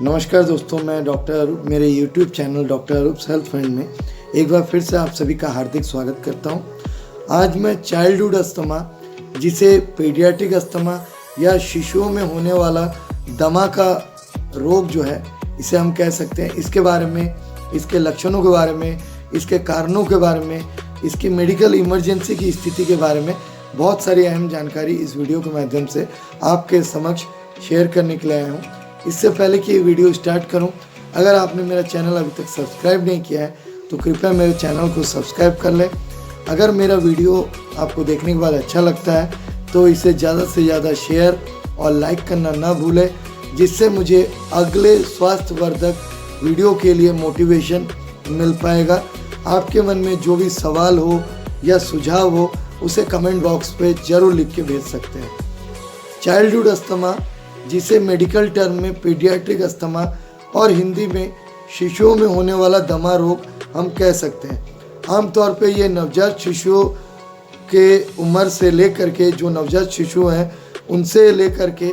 नमस्कार दोस्तों, मैं डॉक्टर अरूप, मेरे YouTube चैनल डॉक्टर अरूप हेल्थ फ्रेंड में एक बार फिर से आप सभी का हार्दिक स्वागत करता हूं। आज मैं चाइल्डहुड अस्थमा, जिसे पीडियाट्रिक अस्थमा या शिशुओं में होने वाला दमा का रोग जो है, इसे हम कह सकते हैं, इसके बारे में, इसके लक्षणों के बारे में, इसके कारणों के बारे में, इसकी मेडिकल इमरजेंसी की स्थिति के बारे में बहुत सारी अहम जानकारी इस वीडियो के माध्यम से आपके समक्ष शेयर करने के लिए आया हूँ। इससे पहले कि ये वीडियो स्टार्ट करूं, अगर आपने मेरा चैनल अभी तक सब्सक्राइब नहीं किया है तो कृपया मेरे चैनल को सब्सक्राइब कर लें। अगर मेरा वीडियो आपको देखने के बाद अच्छा लगता है तो इसे ज़्यादा से ज़्यादा शेयर और लाइक करना ना भूलें, जिससे मुझे अगले स्वास्थ्यवर्धक वीडियो के लिए मोटिवेशन मिल पाएगा। आपके मन में जो भी सवाल हो या सुझाव हो उसे कमेंट बॉक्स पे ज़रूर लिख के भेज सकते हैं। चाइल्डहुड अस्थमा, जिसे मेडिकल टर्म में पीडियाट्रिक अस्थमा और हिंदी में शिशुओं में होने वाला दमा रोग हम कह सकते हैं। आमतौर पे ये नवजात शिशुओं के उम्र से लेकर के, जो नवजात शिशु हैं उनसे लेकर के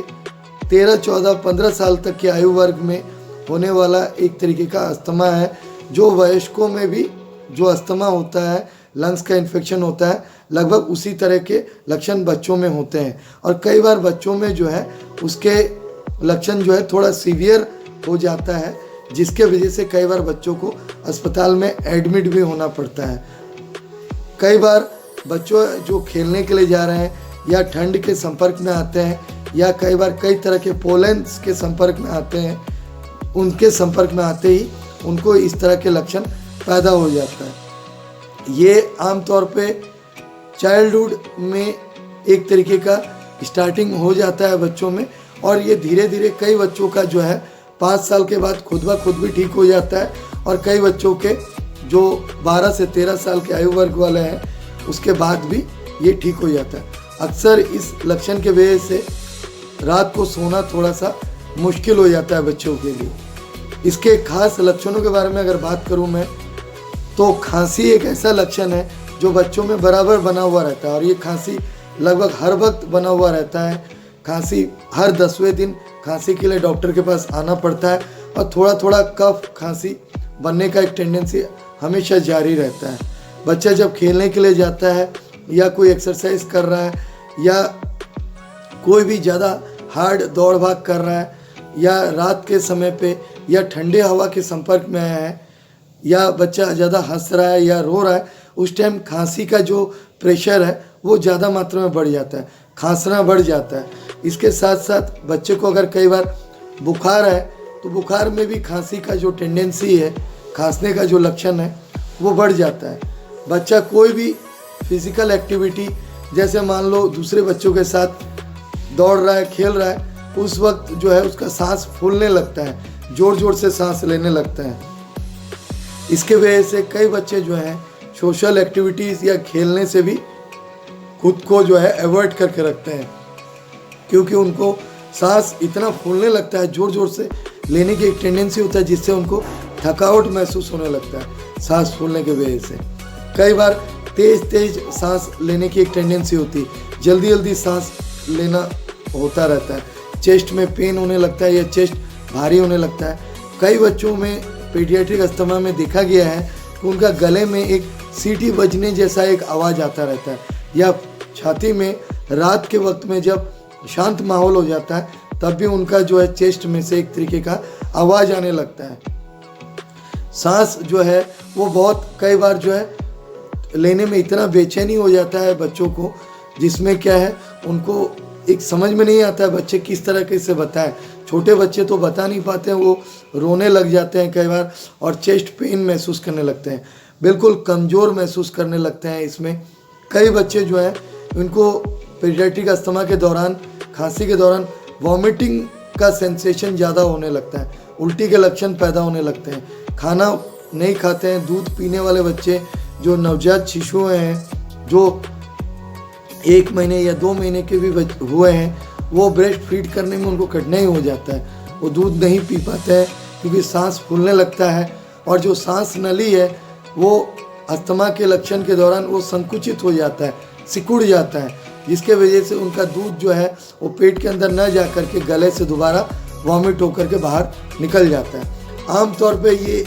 13, 14, 15 साल तक के आयु वर्ग में होने वाला एक तरीके का अस्थमा है। जो वयस्कों में भी जो अस्थमा होता है, लंग्स का इन्फेक्शन होता है, लगभग उसी तरह के लक्षण बच्चों में होते हैं। और कई बार बच्चों में जो है उसके लक्षण जो है थोड़ा सीवियर हो जाता है, जिसके वजह से कई बार बच्चों को अस्पताल में एडमिट भी होना पड़ता है। कई बार बच्चों जो खेलने के लिए जा रहे हैं या ठंड के संपर्क में आते हैं या कई बार कई तरह के पोलेंस के संपर्क में आते हैं, उनके संपर्क में आते ही उनको इस तरह के लक्षण पैदा हो जाता है। ये आमतौर पे चाइल्डहुड में एक तरीके का स्टार्टिंग हो जाता है बच्चों में, और ये धीरे धीरे कई बच्चों का जो है 5 साल के बाद खुद ब खुद भी ठीक हो जाता है, और कई बच्चों के जो 12 से 13 साल के आयु वर्ग वाले हैं उसके बाद भी ये ठीक हो जाता है। अक्सर इस लक्षण के वजह से रात को सोना थोड़ा सा मुश्किल हो जाता है बच्चों के लिए। इसके खास लक्षणों के बारे में अगर बात करूँ मैं, तो खांसी एक ऐसा लक्षण है जो बच्चों में बराबर बना हुआ रहता है, और ये खांसी लगभग हर वक्त बना हुआ रहता है। खांसी हर 10वें दिन खांसी के लिए डॉक्टर के पास आना पड़ता है, और थोड़ा थोड़ा कफ खांसी बनने का एक टेंडेंसी हमेशा जारी रहता है। बच्चा जब खेलने के लिए जाता है या कोई एक्सरसाइज कर रहा है या कोई भी ज़्यादा हार्ड दौड़ भाग कर रहा है या रात के समय पे या ठंडे हवा के संपर्क में आया है या बच्चा ज़्यादा हंस रहा है या रो रहा है, उस टाइम खांसी का जो प्रेशर है वो ज़्यादा मात्रा में बढ़ जाता है, खांसना बढ़ जाता है। इसके साथ साथ बच्चे को अगर कई बार बुखार है तो बुखार में भी खांसी का जो टेंडेंसी है, खांसने का जो लक्षण है वो बढ़ जाता है। बच्चा कोई भी फिजिकल एक्टिविटी, जैसे मान लो दूसरे बच्चों के साथ दौड़ रहा है, खेल रहा है, उस वक्त जो है उसका सांस फूलने लगता है, ज़ोर ज़ोर से सांस लेने लगता है। इसके वजह से कई बच्चे जो हैं सोशल एक्टिविटीज़ या खेलने से भी खुद को जो है अवॉइड करके रखते हैं, क्योंकि उनको सांस इतना फूलने लगता है, ज़ोर ज़ोर से लेने की एक टेंडेंसी होता है, जिससे उनको थकावट महसूस होने लगता है सांस फूलने की वजह से। कई बार तेज़ तेज़ सांस लेने की एक टेंडेंसी होती है, जल्दी जल्दी सांस लेना होता रहता है, चेस्ट में पेन होने लगता है या चेस्ट भारी होने लगता है। कई बच्चों में पीडियाट्रिक अस्थमा में देखा गया है कि उनका गले में एक सीटी बजने जैसा एक आवाज़ आता रहता है, या छाती में रात के वक्त में जब शांत माहौल हो जाता है तब भी उनका जो है चेस्ट में से एक तरीके का आवाज़ आने लगता है। सांस जो है वो बहुत कई बार जो है लेने में इतना बेचैनी हो जाता है बच्चों को, जिसमें क्या है उनको एक समझ में नहीं आता है बच्चे किस तरह के से बताएं। छोटे बच्चे तो बता नहीं पाते हैं, वो रोने लग जाते हैं कई बार, और चेस्ट पेन महसूस करने लगते हैं, बिल्कुल कमज़ोर महसूस करने लगते हैं। इसमें कई बच्चे जो हैं उनको पीडियाट्रिक अस्थमा के दौरान, खांसी के दौरान वॉमिटिंग का सेंसेशन ज़्यादा होने लगता है, उल्टी के लक्षण पैदा होने लगते हैं, खाना नहीं खाते हैं। दूध पीने वाले बच्चे जो नवजात शिशु हैं, जो 1 महीने या 2 महीने के भी हुए हैं, वो ब्रेस्ट फीड करने में उनको कठिनाई हो जाता है, वो दूध नहीं पी पाते हैं क्योंकि सांस फूलने लगता है, और जो सांस नली है वो अस्थमा के लक्षण के दौरान वो संकुचित हो जाता है, सिकुड़ जाता है, जिसके वजह से उनका दूध जो है वो पेट के अंदर न जा कर के गले से दोबारा वॉमिट होकर के बाहर निकल जाता है। आमतौर पे ये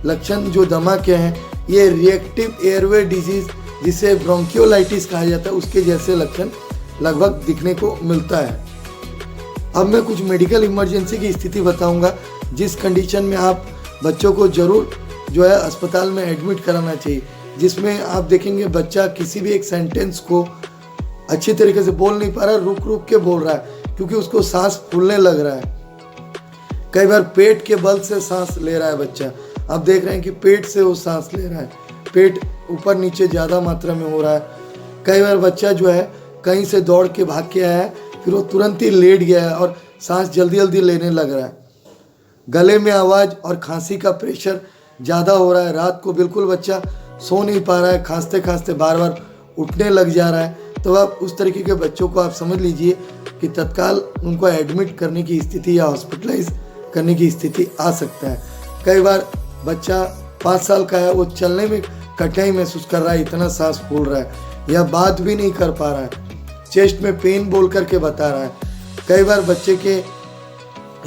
लक्षण जो दमा के हैं ये रिएक्टिव एयरवे डिजीज़ जिसे ब्रोंकियोलाइटिस कहा जाता है उसके जैसे लक्षण लगभग दिखने को मिलता है। अब मैं कुछ मेडिकल इमरजेंसी की स्थिति बताऊंगा जिस कंडीशन में आप बच्चों को ज़रूर जो है अस्पताल में एडमिट कराना चाहिए, जिसमें आप देखेंगे बच्चा किसी भी एक सेंटेंस को अच्छी तरीके से बोल नहीं पा रहा, रुक रुक के बोल रहा है क्योंकि उसको सांस फूलने लग रहा है। कई बार पेट के बल से सांस ले रहा है बच्चा, आप देख रहे हैं कि पेट से वो सांस ले रहा है, पेट ऊपर नीचे ज़्यादा मात्रा में हो रहा है। कई बार बच्चा जो है कहीं से दौड़ के भाग के आया है, फिर वो तुरंत ही लेट गया है और सांस जल्दी जल्दी लेने लग रहा है। गले में आवाज़ और खांसी का प्रेशर ज़्यादा हो रहा है, रात को बिल्कुल बच्चा सो नहीं पा रहा है, खांसते खांसते बार बार उठने लग जा रहा है। तो आप उस तरीके के बच्चों को आप समझ लीजिए कि तत्काल उनको एडमिट करने की स्थिति या हॉस्पिटलाइज करने की स्थिति आ सकता है। कई बार बच्चा 5 साल का है, वो चलने में कठिनाई महसूस कर रहा है, इतना सांस फूल रहा है या बात भी नहीं कर पा रहा है, चेस्ट में पेन बोल करके बता रहा है। कई बार बच्चे के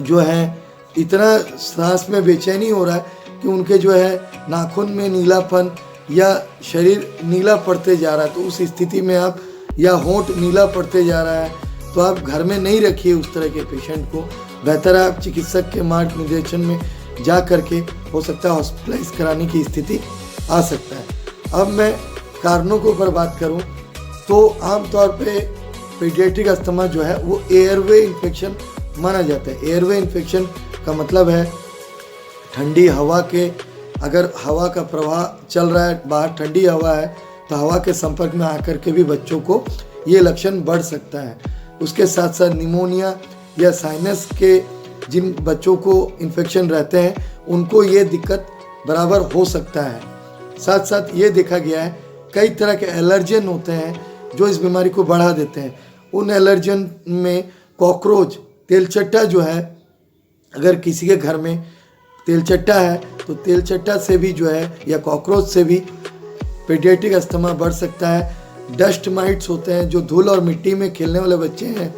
जो है इतना सांस में बेचैनी हो रहा है कि उनके जो है नाखून में नीलापन या शरीर नीला पड़ते जा रहा है, तो उस स्थिति में आप या होंठ नीला पड़ते जा रहा है तो आप घर में नहीं रखिए उस तरह के पेशेंट को। बेहतर है आप चिकित्सक के मार्गदर्शन में जा करके हो सकता है हॉस्पिटलाइज कराने की स्थिति आ सकता है। अब मैं कारणों के ऊपर बात करूं तो आमतौर पे पीडियाट्रिक अस्थमा जो है वो एयरवे इन्फेक्शन माना जाता है। एयरवे इन्फेक्शन का मतलब है ठंडी हवा के, अगर हवा का प्रवाह चल रहा है, बाहर ठंडी हवा है तो हवा के संपर्क में आकर के भी बच्चों को ये लक्षण बढ़ सकता है। उसके साथ साथ निमोनिया या साइनस के जिन बच्चों को इन्फेक्शन रहते हैं उनको ये दिक्कत बराबर हो सकता है। साथ साथ ये देखा गया है कई तरह के एलर्जन होते हैं जो इस बीमारी को बढ़ा देते हैं। उन एलर्जन में कॉकरोच, तेलचट्टा जो है, अगर किसी के घर में तेलचट्टा है तो तेलचट्टा से भी जो है या कॉकरोच से भी पीडियाट्रिक अस्थमा बढ़ सकता है। डस्ट माइट्स होते हैं जो धूल और मिट्टी में खेलने वाले बच्चे हैं,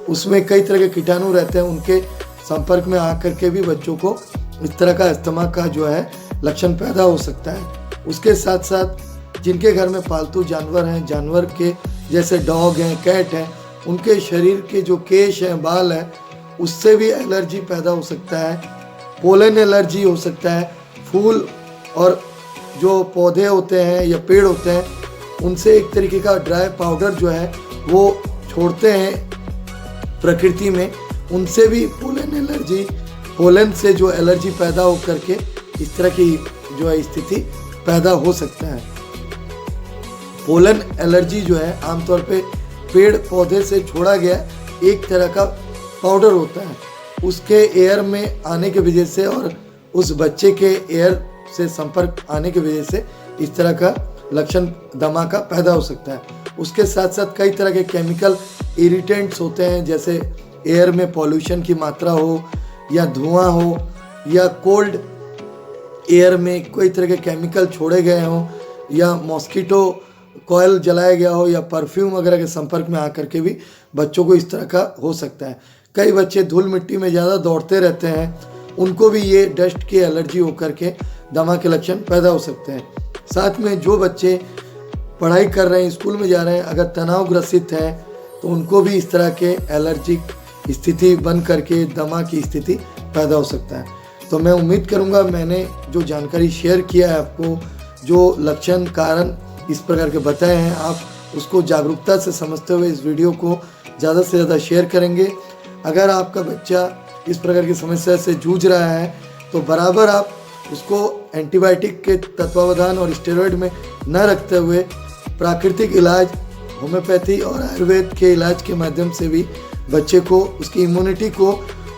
उसमें कई तरह के कीटाणु रहते हैं, उनके संपर्क में आकर के भी बच्चों को इस तरह का अस्थमा का जो है लक्षण पैदा हो सकता है। उसके साथ साथ जिनके घर में पालतू जानवर हैं, जानवर के जैसे डॉग हैं, कैट हैं, उनके शरीर के जो केश हैं, बाल हैं, उससे भी एलर्जी पैदा हो सकता है। पोलन एलर्जी हो सकता है। फूल और जो पौधे होते हैं या पेड़ होते हैं उनसे एक तरीके का ड्राई पाउडर जो है वो छोड़ते हैं प्रकृति में, उनसे भी पोलन एलर्जी, पोलन से जो एलर्जी पैदा हो करके इस तरह की जो है स्थिति पैदा हो सकता है। पोलन एलर्जी जो है आमतौर पे पेड़ पौधे से छोड़ा गया एक तरह का पाउडर होता है, उसके एयर में आने की वजह से और उस बच्चे के एयर से संपर्क आने की वजह से इस तरह का लक्षण दमा का पैदा हो सकता है। उसके साथ साथ कई तरह के केमिकल इरिटेंट्स होते हैं, जैसे एयर में पॉल्यूशन की मात्रा हो या धुआं हो या कोल्ड एयर में कोई तरह के केमिकल छोड़े गए हों या मॉस्किटो कॉयल जलाया गया हो या परफ्यूम वगैरह के संपर्क में आकर के भी बच्चों को इस तरह का हो सकता है। कई बच्चे धूल मिट्टी में ज़्यादा दौड़ते रहते हैं, उनको भी ये डस्ट की एलर्जी होकर के दमा के लक्षण पैदा हो सकते हैं। साथ में जो बच्चे पढ़ाई कर रहे हैं, स्कूल में जा रहे हैं, अगर तनाव ग्रसित हैं तो उनको भी इस तरह के एलर्जिक स्थिति बन करके दमा की स्थिति पैदा हो सकता है। तो मैं उम्मीद करूंगा मैंने जो जानकारी शेयर किया है आपको, जो लक्षण कारण इस प्रकार के बताए हैं, आप उसको जागरूकता से समझते हुए इस वीडियो को ज़्यादा से ज़्यादा शेयर करेंगे। अगर आपका बच्चा इस प्रकार की समस्या से जूझ रहा है तो बराबर आप उसको एंटीबायोटिक के तत्वावधान और स्टेरॉयड में न रखते हुए प्राकृतिक इलाज, होम्योपैथी और आयुर्वेद के इलाज के माध्यम से भी बच्चे को उसकी इम्यूनिटी को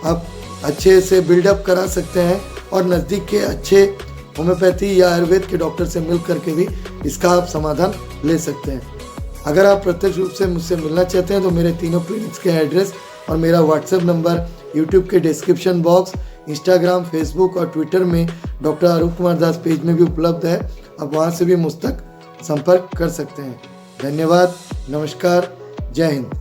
आप अच्छे से बिल्डअप करा सकते हैं और नज़दीक के अच्छे होम्योपैथी या आयुर्वेद के डॉक्टर से मिल करके भी इसका आप समाधान ले सकते हैं। अगर आप प्रत्यक्ष रूप से मुझसे मिलना चाहते हैं तो मेरे तीनों क्लिनिक्स के एड्रेस और मेरा व्हाट्सएप नंबर यूट्यूब के डिस्क्रिप्शन बॉक्स, इंस्टाग्राम, फेसबुक और ट्विटर में डॉक्टर अरूप कुमार दास पेज में भी उपलब्ध है। आप वहां से भी मुझ तक संपर्क कर सकते हैं। धन्यवाद, नमस्कार, जय हिंद।